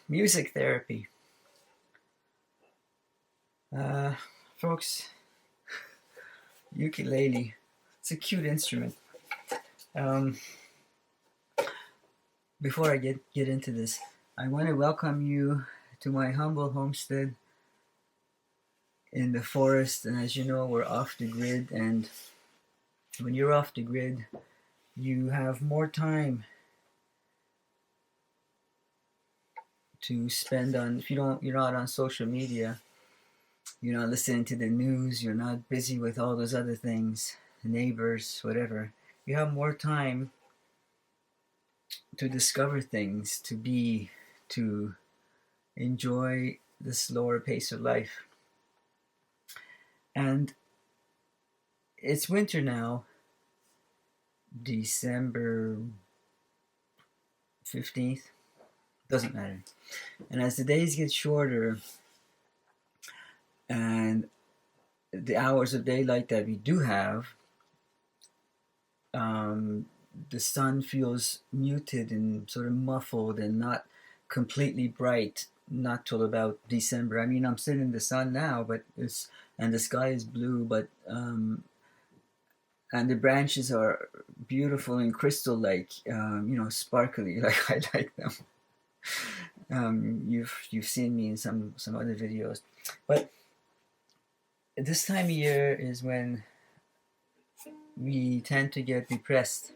Music therapy. Folks, ukulele. It's a cute instrument. Um, Before I get into this, I want to welcome you to my humble homestead in the forest. And as you know, we're off the grid. And when you're off the grid, you have more time to spend on. If you're not on social media, you're not listening to the news, you're not busy with all those other things, neighbors, whatever. You have more time to discover things, to enjoy the slower pace of life. And it's winter now, December 15th, doesn't matter. And as the days get shorter and the hours of daylight that we do have, the sun feels muted and sort of muffled and not completely bright, not till about December. I mean, I'm sitting in the sun now, and the sky is blue, but and the branches are beautiful and crystal-like, sparkly, like I like them. You've seen me in some other videos, but this time of year is when we tend to get depressed,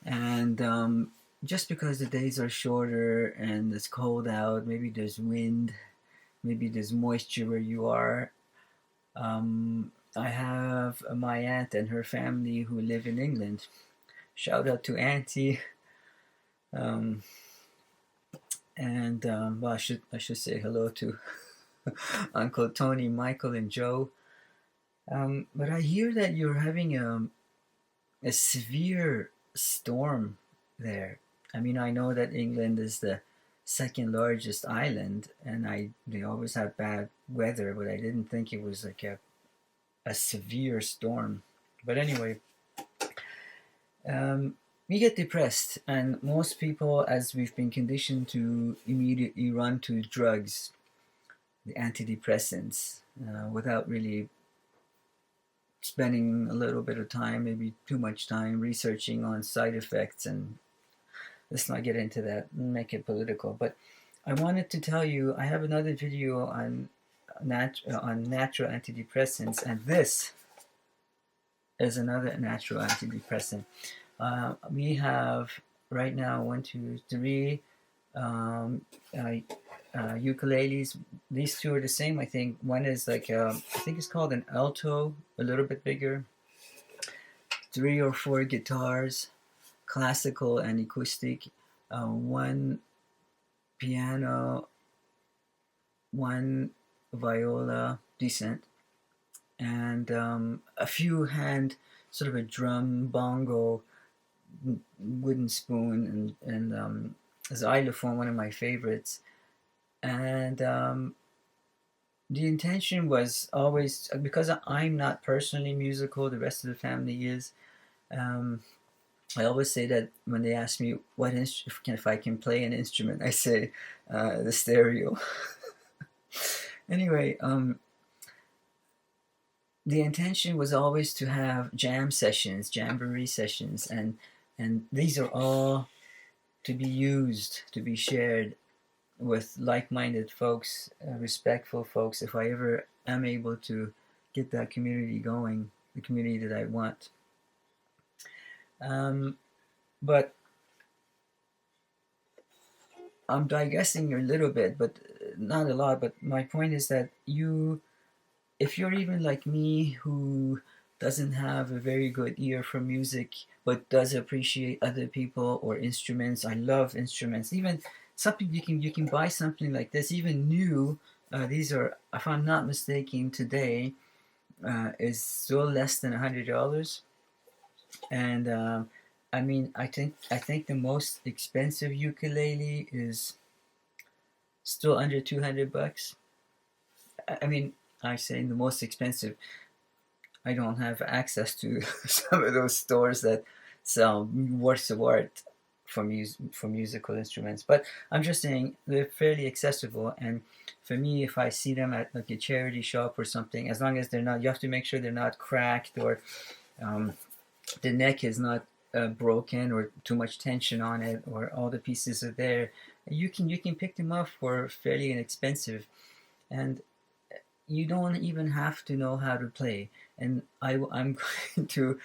and just because the days are shorter and it's cold out, maybe there's wind, maybe there's moisture where you are. I have my aunt and her family who live in England. Shout out to Auntie. Well, I should say hello to Uncle Tony, Michael, and Joe. But I hear that you're having a severe storm there. I mean, I know that England is the second largest island, and they always have bad weather, but I didn't think it was like a severe storm. But anyway, we get depressed, and most people, as we've been conditioned to, immediately run to drugs, the antidepressants, without really spending a little bit of time, maybe too much time, researching on side effects. And let's not get into that, make it political. But I wanted to tell you, I have another video on natural antidepressants, and this is another natural antidepressant. We have right now 1, 2, 3 ukuleles. These two are the same, I think. One is like I think it's called an alto, a little bit bigger. 3 or 4 guitars, classical and acoustic. 1 piano, 1 viola, decent, and a few hand, sort of a drum, bongo, wooden spoon, and xylophone, one of my favorites. And the intention was always, because I'm not personally musical, the rest of the family is. I always say that when they ask me if I can play an instrument, I say the stereo. Anyway, the intention was always to have jam sessions, jamboree sessions, and these are all to be used, to be shared with like-minded folks, respectful folks, if I ever am able to get that community going, the community that I want. But I'm digressing a little bit, but not a lot. But my point is that if you're even like me, who doesn't have a very good ear for music, but does appreciate other people or instruments. I love instruments. Even something you can buy something like this, even new. These are, if I'm not mistaken, today is still less than $100. And I mean, I think the most expensive ukulele is still under $200. I mean, I say the most expensive. I don't have access to some of those stores that sell works of art. for musical instruments. But I'm just saying they're fairly accessible, and for me, if I see them at like a charity shop or something, as long as they're not, you have to make sure they're not cracked, or um, the neck is not broken, or too much tension on it, or all the pieces are there. You can pick them up for fairly inexpensive, and you don't even have to know how to play. And I'm going to,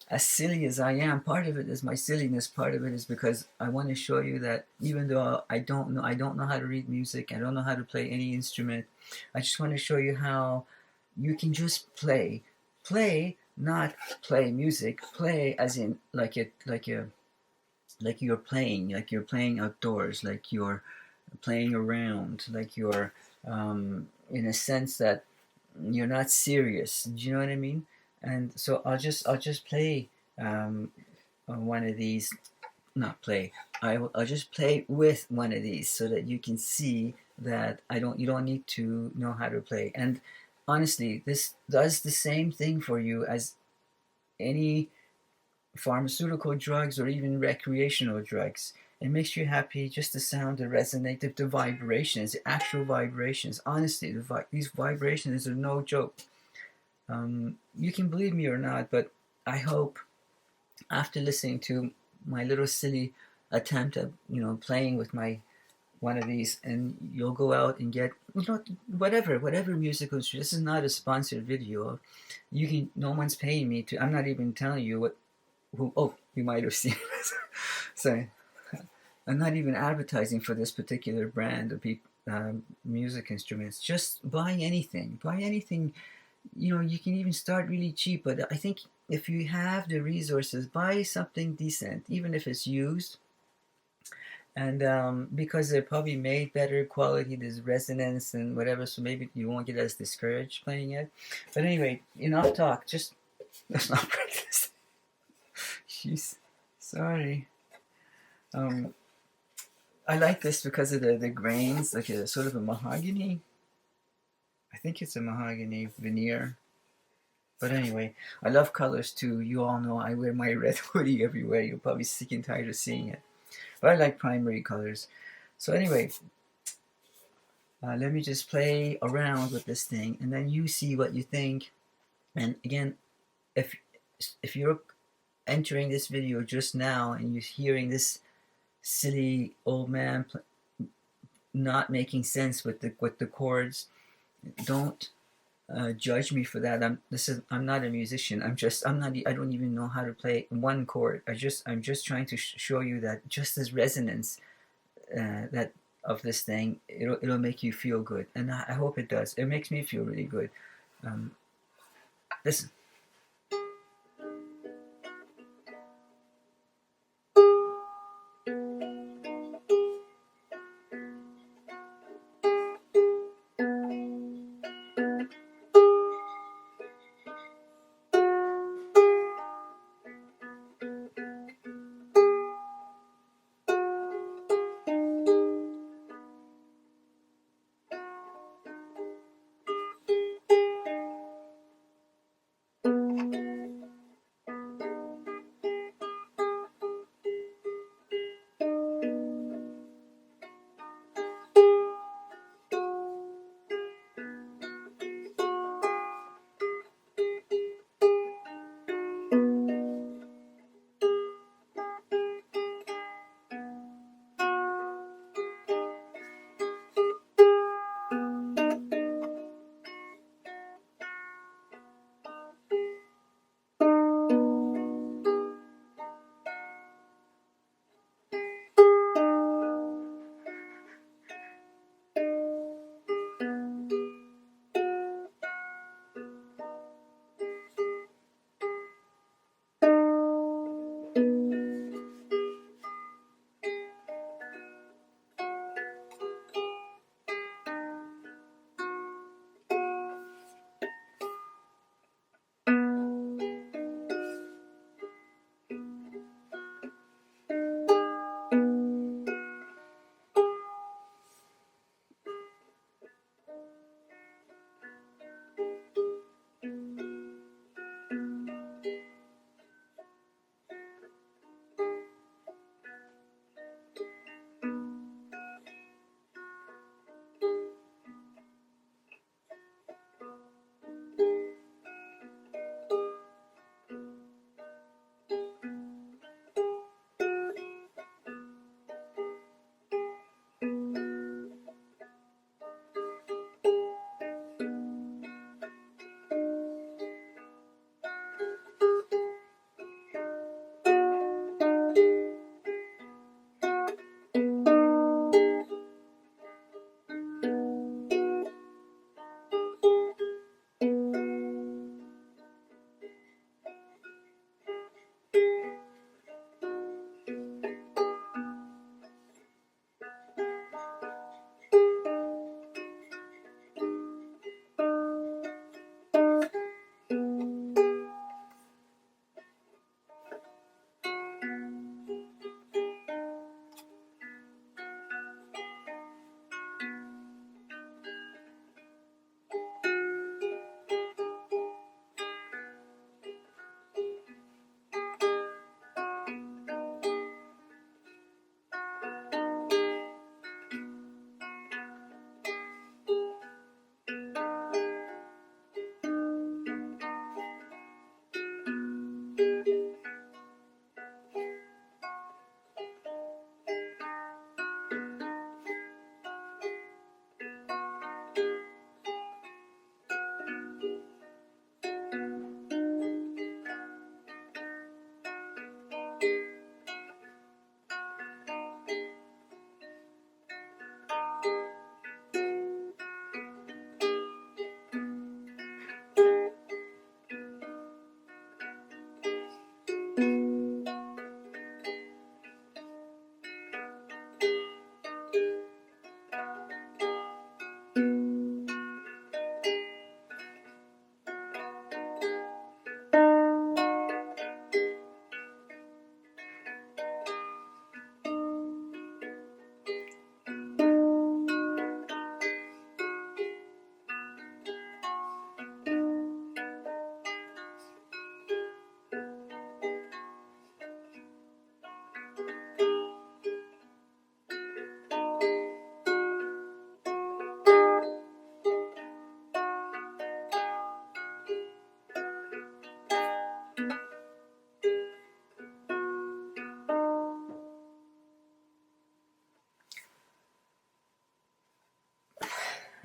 as silly as I am, part of it is my silliness. Part of it is because I want to show you that even though I don't know how to read music, I don't know how to play any instrument. I just want to show you how you can just play, not play music. Play as in like you're playing outdoors, like you're playing around, like you're in a sense that you're not serious. Do you know what I mean? And so I'll just play one of these. Not play. I'll just play with one of these so that you can see that you don't need to know how to play. And honestly, this does the same thing for you as any pharmaceutical drugs or even recreational drugs. It makes you happy just the sound, the resonate, the vibrations, the actual vibrations. Honestly, these vibrations are no joke. You can believe me or not, but I hope after listening to my little silly attempt at playing with my one of these, and you'll go out and get whatever musical instrument. This is not a sponsored video. No one's paying me to. I'm not even telling you what who. Oh, you might have seen this. Sorry, I'm not even advertising for this particular brand of music instruments. Just buy anything. Buy anything. You can even start really cheap, but I think if you have the resources, buy something decent, even if it's used. And because they're probably made better quality, there's resonance and whatever, so maybe you won't get as discouraged playing it. But anyway, enough talk. Just let's not practice. Jeez, sorry. I like this because of the grains, like a sort of a mahogany. I think it's a mahogany veneer. But anyway, I love colors too. You all know I wear my red hoodie everywhere. You're probably sick and tired of seeing it. But I like primary colors. So anyway, let me just play around with this thing, and then you see what you think. And again, if you're entering this video just now and you're hearing this silly old man not making sense with the chords, don't judge me for that. I'm not a musician. I don't even know how to play one chord. I'm just trying to show you that just as resonance that of this thing, it'll make you feel good, and I hope it does. It makes me feel really good. Listen.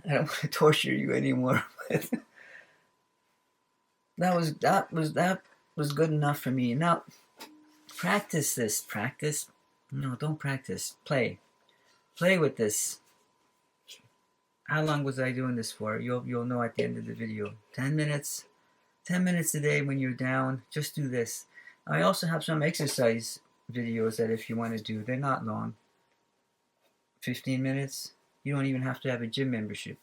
I don't want to torture you anymore. But that was good enough for me. Now practice this. Practice. No, don't practice. Play. Play with this. How long was I doing this for? You'll know at the end of the video. 10 minutes. 10 minutes a day when you're down. Just do this. I also have some exercise videos that if you want to do, they're not long. 15 minutes. You don't even have to have a gym membership.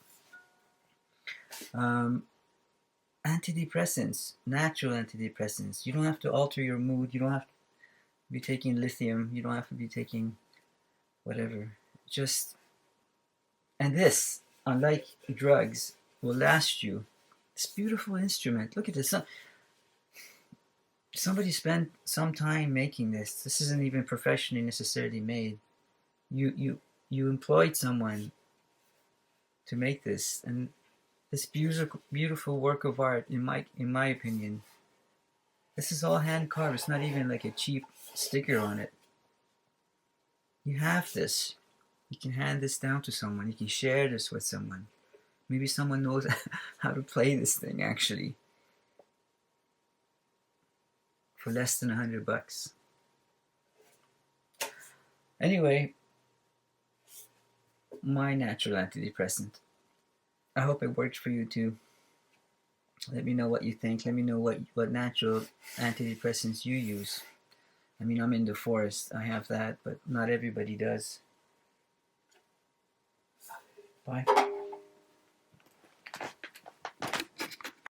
Antidepressants, natural antidepressants. You don't have to alter your mood. You don't have to be taking lithium. You don't have to be taking whatever. Just, and this, unlike drugs, will last you. This beautiful instrument. Look at this. Somebody spent some time making this. This isn't even professionally necessarily made. You employed someone to make this, and this beautiful work of art, in my opinion, this is all hand carved. It's not even like a cheap sticker on it. You have this. You can hand this down to someone. You can share this with someone. Maybe someone knows how to play this thing actually. For less than $100. Anyway, my natural antidepressant. I hope it worked for you too. Let me know what you think. Let me know what natural antidepressants you use. I mean, I'm in the forest. I have that, but not everybody does. Bye.